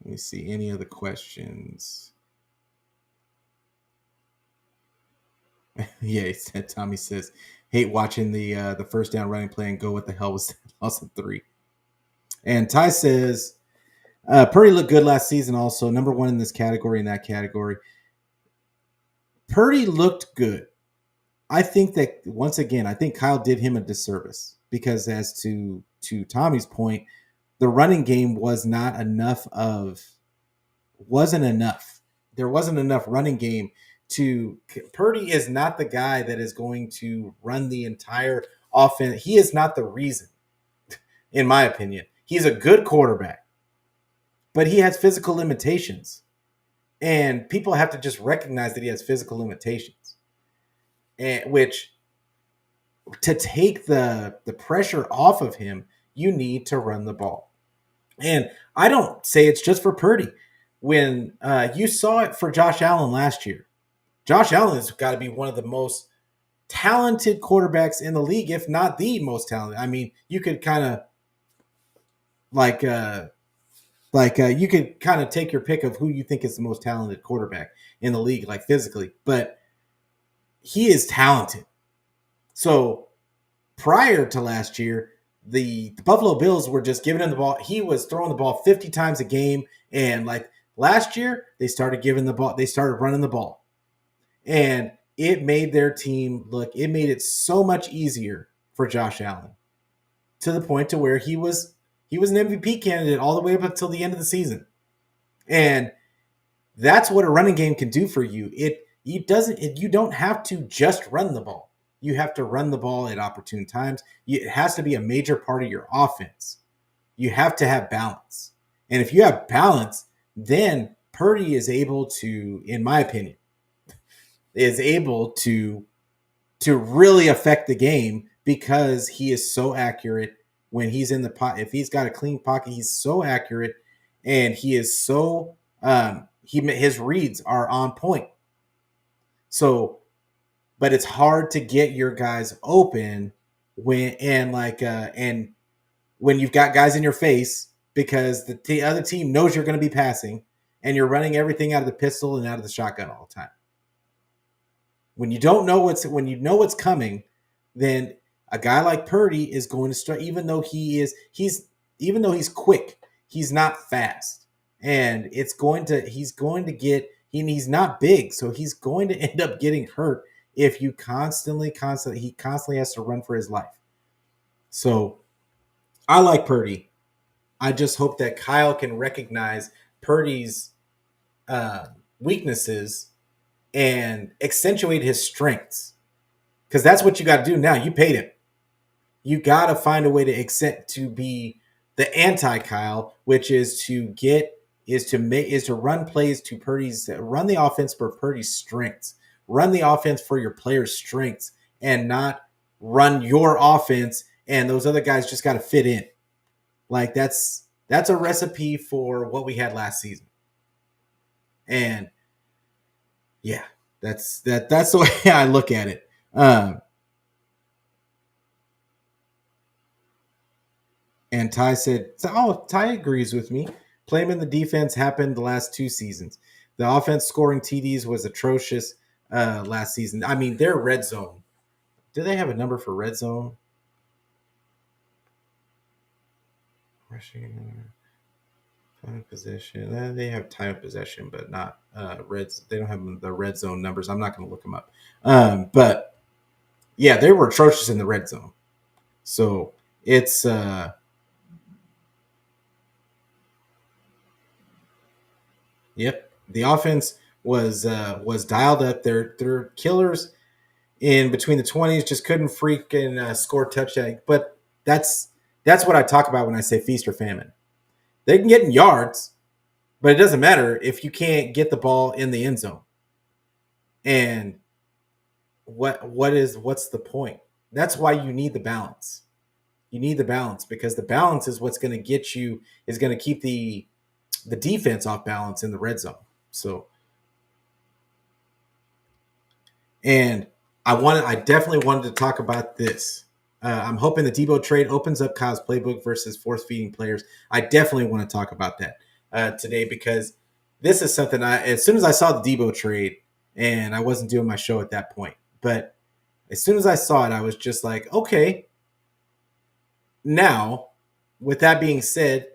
Let me see any other questions. Yeah, he said, Tommy says, hate watching the first down running play and go, what the hell was that? Lost of 3. And Ty says, Purdy looked good last season also. Number 1 in this category, in that category. Purdy looked good. I think that, once again, I think Kyle did him a disservice because, as to Tommy's point, the running game wasn't enough. There wasn't enough running game to. Purdy is not the guy that is going to run the entire offense. He is not the reason, in my opinion. He's a good quarterback, but he has physical limitations, and people have to just recognize that he has physical limitations, and which, to take the pressure off of him, you need to run the ball. And I don't say it's just for Purdy. When you saw it for Josh Allen last year, Josh Allen has got to be one of the most talented quarterbacks in the league, if not the most talented. I mean, you could kind of you could kind of take your pick of who you think is the most talented quarterback in the league, like physically, but he is talented. So prior to last year, the Buffalo Bills were just giving him the ball. He was throwing the ball 50 times a game. And like last year, they started running the ball. And it made their team it made it so much easier for Josh Allen, to the point to where he was an MVP candidate all the way up until the end of the season. And that's what a running game can do for you. You don't have to just run the ball. You have to run the ball at opportune times. It has to be a major part of your offense. You have to have balance. And if you have balance, then Purdy is able to, in my opinion, is able to really affect the game, because he is so accurate when he's in the pocket. If he's got a clean pocket, he's so accurate, and he is so his reads are on point. So, but it's hard to get your guys open when you've got guys in your face, because the other team knows you're going to be passing, and you're running everything out of the pistol and out of the shotgun all the time. When you know what's coming, then a guy like Purdy is going to start. Even though he's quick, he's not fast, and he's not big, so he's going to end up getting hurt if you constantly has to run for his life. So I like Purdy. I just hope that Kyle can recognize Purdy's weaknesses and accentuate his strengths, because that's what you got to do now. You paid him. You got to find a way to be the anti-Kyle, which is to run plays to run the offense for Purdy's strengths. Run the offense for your players' strengths, and not run your offense and those other guys just got to fit in. Like that's a recipe for what we had last season. And yeah, that's the way I look at it. And Ty said, Ty agrees with me. Play him in the defense happened the last 2 seasons. The offense scoring TDs was atrocious last season. I mean, their red zone. Do they have a number for red zone? Rushing time of possession. They have time of possession, but not reds. They don't have the red zone numbers. I'm not going to look them up. But yeah, they were atrocious in the red zone. So it's yep. The offense was dialed up. They're killers in between the 20s. Just couldn't freaking score touchdown. But that's what I talk about when I say feast or famine. They can get in yards, but it doesn't matter if you can't get the ball in the end zone. And what's the point? That's why you need the balance. You need the balance, because the balance is what's going to get you, is going to keep the defense off balance in the red zone. So, and I definitely wanted to talk about this. I'm hoping the Debo trade opens up Kyle's playbook versus force feeding players. I definitely want to talk about that. today, because this is something as soon as I saw the Debo trade, and I wasn't doing my show at that point, but as soon as I saw it, I was just like, okay. Now, with that being said,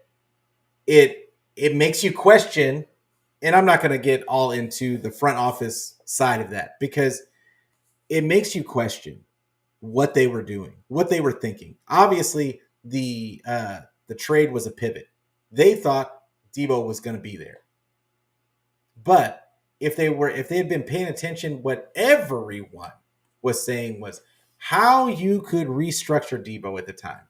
it makes you question, and I'm not going to get all into the front office side of that, because it makes you question what they were doing, what they were thinking. Obviously, the trade was a pivot. They thought Debo was going to be there, but if they had been paying attention, what everyone was saying was how you could restructure Debo at the time,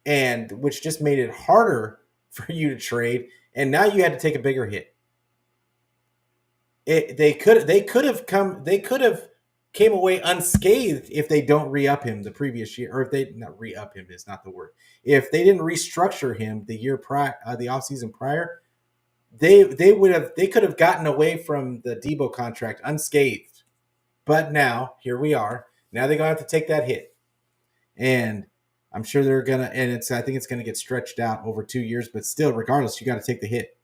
and which just made it harder for you to trade. And now you had to take a bigger hit. They could have came away unscathed if they don't re-up him the previous year, or if they not re-up him is not the word. If they didn't restructure him the year prior, the offseason prior, they could have gotten away from the Debo contract unscathed. But now here we are. Now they're gonna have to take that hit, and I'm sure they're gonna. And I think it's gonna get stretched out over 2 years. But still, regardless, you got to take the hit.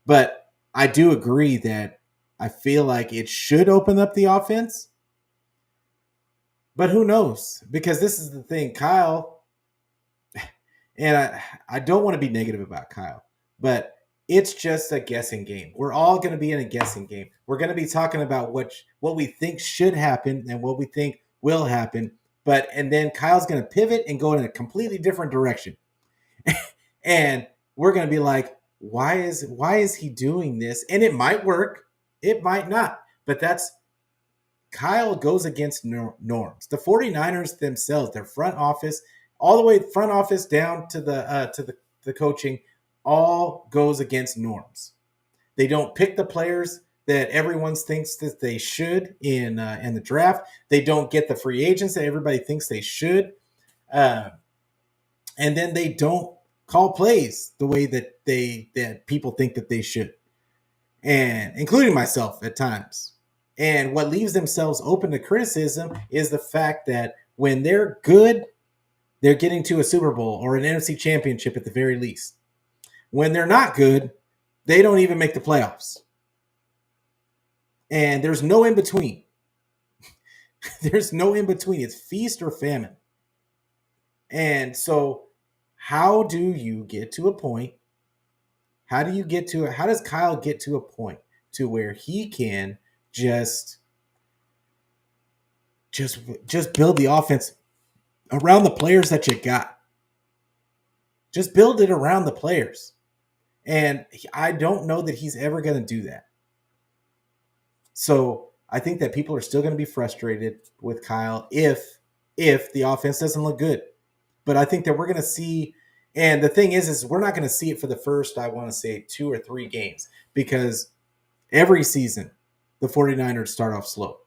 But I do agree that I feel like it should open up the offense. But who knows? Because this is the thing, Kyle. And I don't want to be negative about Kyle, but it's just a guessing game. We're all going to be in a guessing game. We're going to be talking about what we think should happen and what we think will happen. And then Kyle's going to pivot and go in a completely different direction. And we're going to be like, why is he doing this? And it might work. It might not. But Kyle goes against norms. The 49ers themselves, their front office, all the way front office down to the coaching, all goes against norms. They don't pick the players that everyone thinks that they should in the draft. They don't get the free agents that everybody thinks they should. And then they don't call plays the way that people think that they should, and including myself at times. And what leaves themselves open to criticism is the fact that when they're good, they're getting to a Super Bowl or an NFC championship at the very least. When they're not good, they don't even make the playoffs. And there's no in between. There's no in between. It's feast or famine. And so how do you get to a point? How does Kyle get to a point to where he can just build the offense around the players that you got? Just build it around the players. And I don't know that he's ever going to do that. So I think that people are still going to be frustrated with Kyle if the offense doesn't look good. But I think that we're going to see, and the thing is we're not going to see it for the first, I want to say, 2 or 3 games, because every season the 49ers start off slow,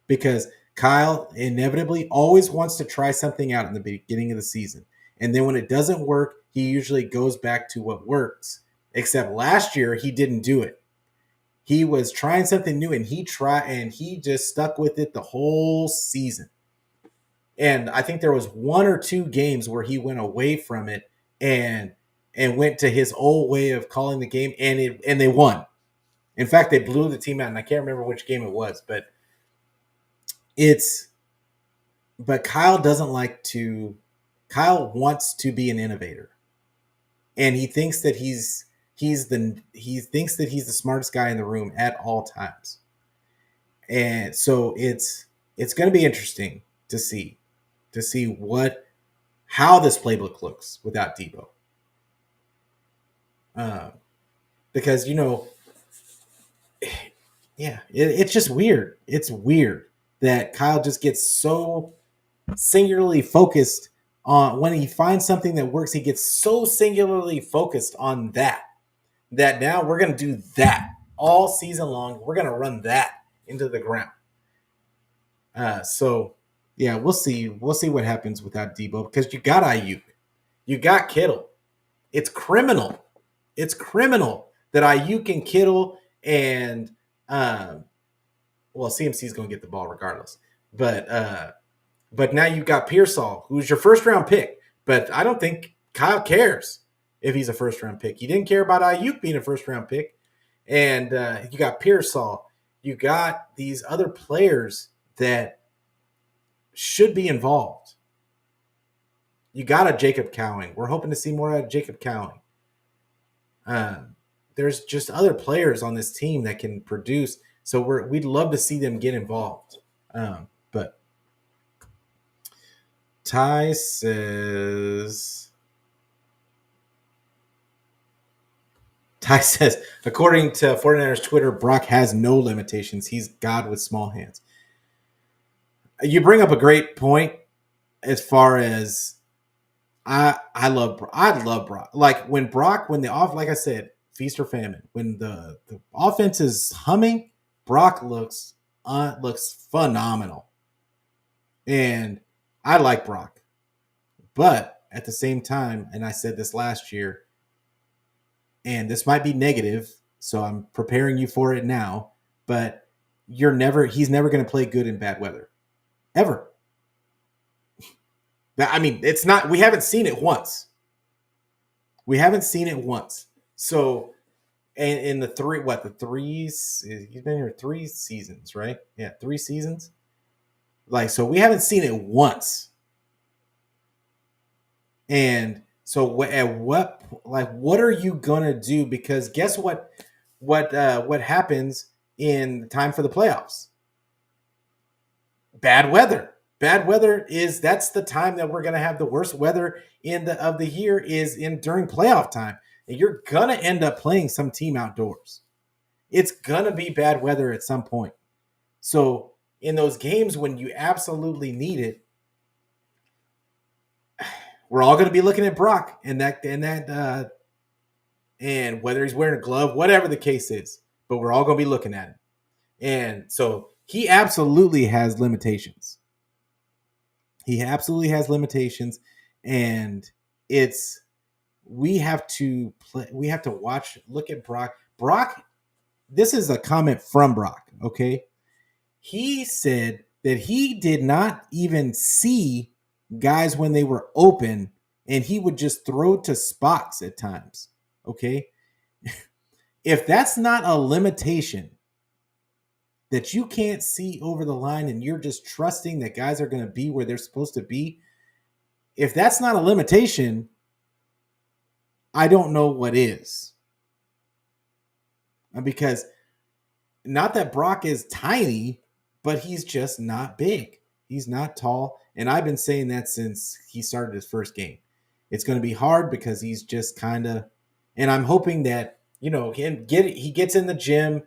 because Kyle inevitably always wants to try something out in the beginning of the season. And then when it doesn't work, he usually goes back to what works. Except last year, he didn't do it. He was trying something new, and he just stuck with it the whole season. And I think there was 1 or 2 games where he went away from it and went to his old way of calling the game, and they won. In fact, they blew the team out, and I can't remember which game it was, but Kyle Kyle wants to be an innovator, and he thinks that he's the smartest guy in the room at all times. And so it's going to be interesting to see how this playbook looks without Debo. Because, it's just weird. It's weird that Kyle just gets so singularly focused on, when he finds something that works, he gets so singularly focused on that now we're going to do that all season long. We're going to run that into the ground. So yeah, we'll see. We'll see what happens without Debo, because you got Ayuk, you got Kittle. It's criminal. It's criminal that Ayuk and Kittle and CMC is going to get the ball regardless. But now you've got Pearsall, who's your first round pick. But I don't think Kyle cares. if he's a first-round pick. He didn't care about Ayuk being a first-round pick. And you got Pearsall. You got these other players that should be involved. You got a Jacob Cowing. We're hoping to see more out of Jacob Cowing. There's just other players on this team that can produce. So we'd love to see them get involved. But Ty says, according to 49ers Twitter, Brock has no limitations. He's God with small hands. You bring up a great point as far as I love Brock. Like like I said, feast or famine. When the offense is humming, Brock looks phenomenal. And I like Brock. But at the same time, and I said this last year, and this might be negative, so I'm preparing you for it now, but he's never going to play good in bad weather. Ever. I mean, it's not, we haven't seen it once. So, and in the he's been here 3 seasons, right? Yeah, 3 seasons. So we haven't seen it once. And so what are you going to do? Because guess what happens in time for the playoffs? Bad weather. Bad weather that's the time that we're going to have the worst weather of the year is during playoff time. And you're going to end up playing some team outdoors. It's going to be bad weather at some point. So in those games when you absolutely need it, we're all going to be looking at Brock and whether he's wearing a glove, whatever the case is, but we're all going to be looking at him. And so he absolutely has limitations. And we have to look at Brock. Brock, this is a comment from Brock, okay? He said that he did not even see guys when they were open, and he would just throw to spots at times, okay? If that's not a limitation, that you can't see over the line and you're just trusting that guys are going to be where they're supposed to be, if that's not a limitation, I don't know what is. Because not that Brock is tiny, but he's just not big. He's not tall. And I've been saying that since he started his first game. It's going to be hard because he's just kind of, and I'm hoping that, he gets in the gym,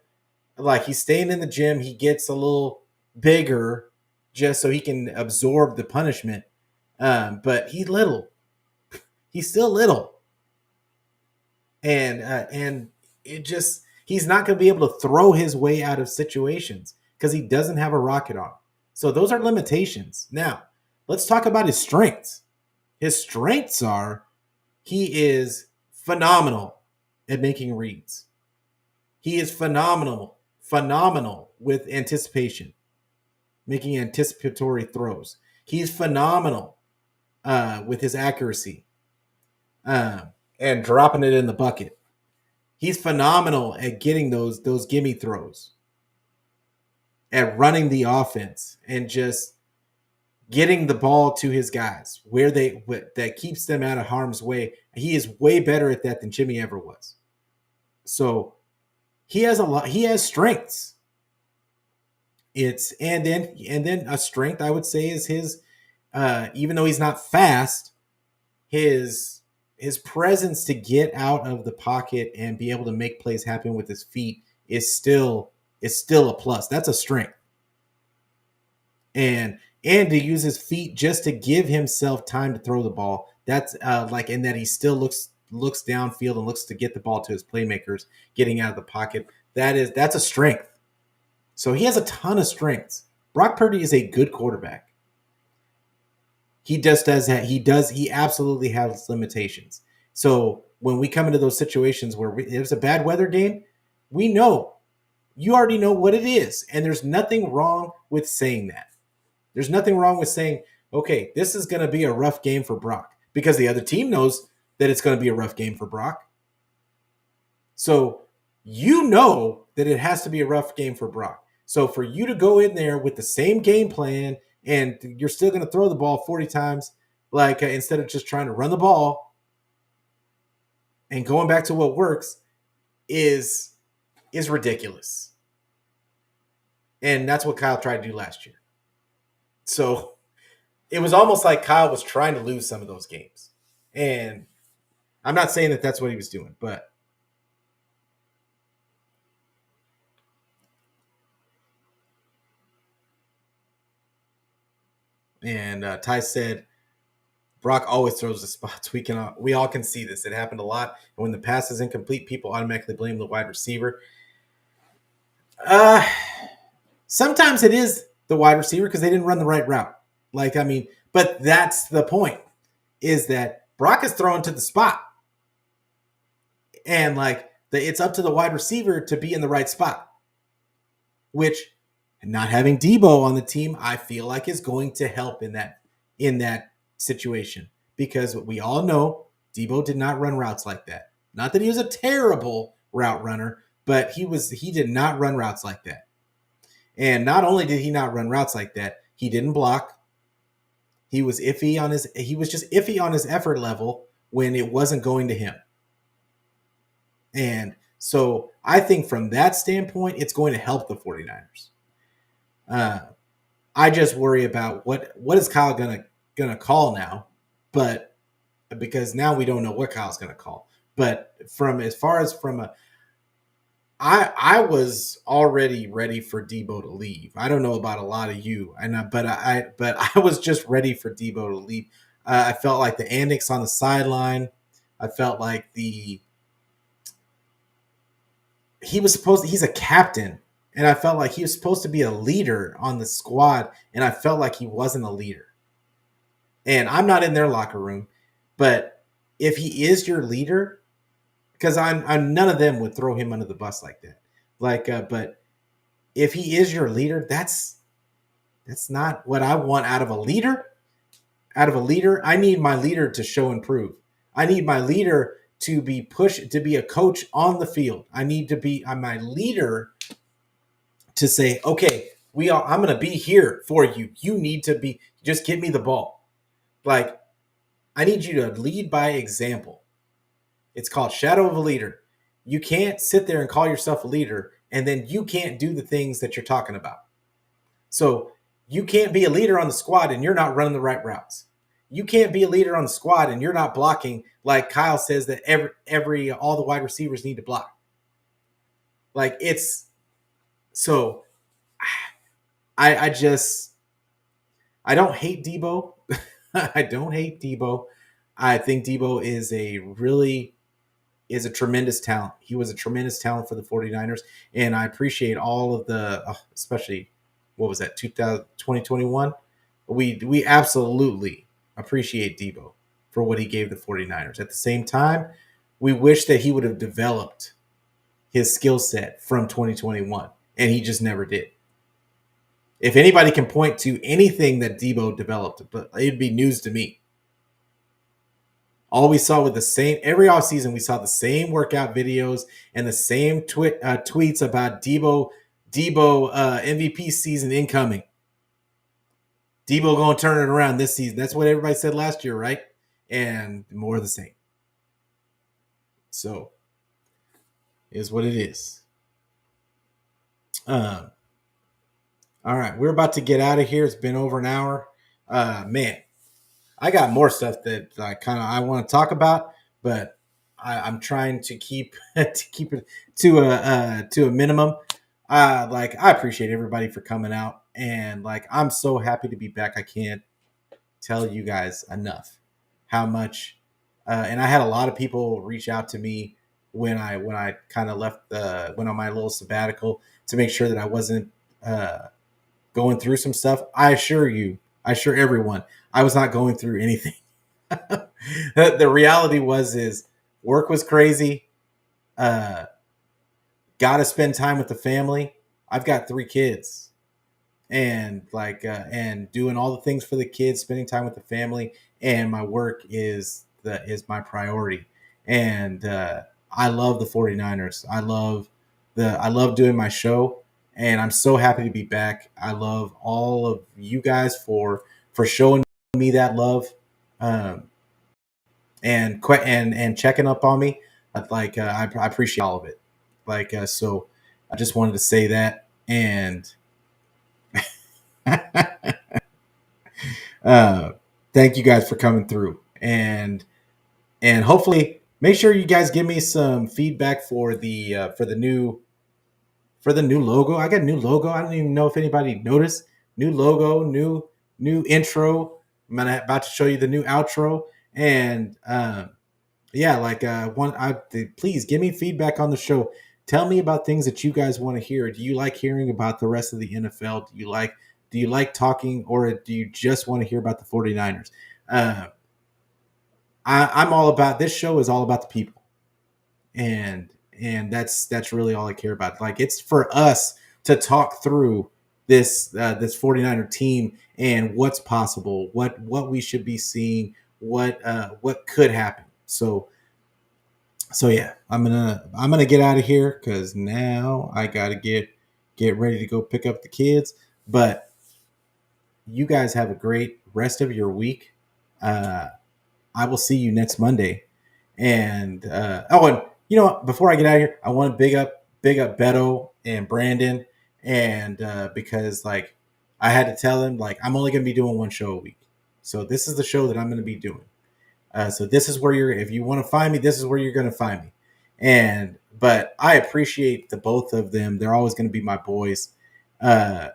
like he's staying in the gym. He gets a little bigger just so he can absorb the punishment. But he's little. He's still little. And he's not going to be able to throw his way out of situations because he doesn't have a rocket arm. So those are limitations. Now, let's talk about his strengths. His strengths are he is phenomenal at making reads. He is phenomenal with anticipation, making anticipatory throws. He's phenomenal with his accuracy and dropping it in the bucket. He's phenomenal at getting those gimme throws, at running the offense and just getting the ball to his guys that keeps them out of harm's way. He is way better at that than Jimmy ever was. So he has strengths. And then a strength I would say is his even though he's not fast, his presence to get out of the pocket and be able to make plays happen with his feet is still a plus. That's a strength. And to use his feet just to give himself time to throw the ball. That's and that he still looks downfield and looks to get the ball to his playmakers, getting out of the pocket. That's a strength. So he has a ton of strengths. Brock Purdy is a good quarterback. He just does that. He absolutely has limitations. So when we come into those situations where there's a bad weather game, you already know what it is. And there's nothing wrong with saying that. There's nothing wrong with saying, okay, this is going to be a rough game for Brock, because the other team knows that it's going to be a rough game for Brock. So you know that it has to be a rough game for Brock. So for you to go in there with the same game plan and you're still going to throw the ball 40 times, like instead of just trying to run the ball and going back to what works is ridiculous. And that's what Kyle tried to do last year. So it was almost like Kyle was trying to lose some of those games. And I'm not saying that that's what he was doing, but Ty said Brock always throws the spots. We all can see this. It happened a lot. And when the pass is incomplete, people automatically blame the wide receiver. Sometimes it is the wide receiver because they didn't run the right route. But that's the point, is that Brock is thrown to the spot. And it's up to the wide receiver to be in the right spot. Which, not having Debo on the team, I feel like is going to help in that situation. Because we all know Debo did not run routes like that. Not that he was a terrible route runner, but he did not run routes like that. And not only did he not run routes like that, he didn't block. He was just iffy on his effort level when it wasn't going to him. And so I think from that standpoint, it's going to help the 49ers. I just worry about what is Kyle gonna call now, but because now we don't know what Kyle's gonna call. But I was already ready for Debo to leave. I don't know about a lot of you, but I was just ready for Debo to leave. I felt like the antics on the sideline. I felt like he's a captain, and I felt like he was supposed to be a leader on the squad, and I felt like he wasn't a leader. And I'm not in their locker room, but if he is your leader, because I'm none of them would throw him under the bus like that. But if he is your leader, that's not what I want out of a leader. Out of a leader, I need my leader to show and prove. I need my leader to be pushed, to be a coach on the field. I need to be my leader to say, okay, I'm going to be here for you. You need to be, just give me the ball. I need you to lead by example. It's called shadow of a leader. You can't sit there and call yourself a leader, and then you can't do the things that you're talking about. So you can't be a leader on the squad and you're not running the right routes. You can't be a leader on the squad and you're not blocking, like Kyle says that all the wide receivers need to block. So I don't hate Debo. I don't hate Debo. I think Debo is a tremendous talent. He was a tremendous talent for the 49ers, and I appreciate all of especially, what was that, 2021? We absolutely appreciate Debo for what he gave the 49ers. At the same time, we wish that he would have developed his skill set from 2021, and he just never did. If anybody can point to anything that Debo developed, but it'd be news to me. All we saw with every offseason, we saw the same workout videos and the same tweets about Debo MVP season incoming. Debo going to turn it around this season. That's what everybody said last year, right? And more of the same. So, is what it is. All right, we're about to get out of here. It's been over an hour. Man, I got more stuff that I want to talk about, but I'm trying to keep it to a minimum. I appreciate everybody for coming out, and I'm so happy to be back. I can't tell you guys enough how much. And I had a lot of people reach out to me when I kind of went on my little sabbatical to make sure that I wasn't going through some stuff. I assure everyone, I was not going through anything. The reality is work was crazy. Got to spend time with the family. I've got 3 kids, and and doing all the things for the kids, spending time with the family, and my work is my priority. And I love the 49ers. I love doing my show, and I'm so happy to be back. I love all of you guys for showing me that love, um, and checking up on me. I appreciate all of it. So I just wanted to say that. And uh, thank you guys for coming through. And hopefully make sure you guys give me some feedback for the new logo. I got a new logo. I don't even know if anybody noticed. New logo, new intro. About to show you the new outro. And yeah, please give me feedback on the show. Tell me about things that you guys want to hear. Do you like hearing about the rest of the NFL? Do you like talking, or do you just want to hear about the 49ers? Uh, I'm all about, this show is all about the people, and that's really all I care about. Like, it's for us to talk through this 49er team and what's possible, what we should be seeing, what could happen. So yeah, I'm gonna get out of here because now I gotta get ready to go pick up the kids. But you guys have a great rest of your week. Uh, I will see you next Monday. And and you know what? Before I get out of here, I want to big up Beto and Brandon, and because like I had to tell him, like, I'm only going to be doing one show a week, so this is the show that I'm going to be doing. So this is where if you want to find me, this is where you're going to find me. But I appreciate the both of them. They're always going to be my boys. Uh,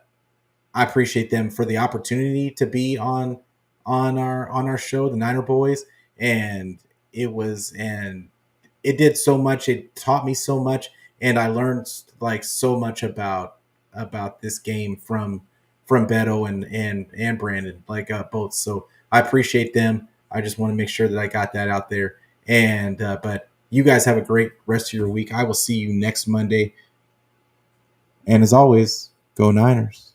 I appreciate them for the opportunity to be on our show, the Niner Boys, and it did so much. It taught me so much, and I learned like so much about this game from Beto and Brandon, like both. So I appreciate them. I just want to make sure that I got that out there. And but you guys have a great rest of your week. I will see you next Monday. And as always, go Niners.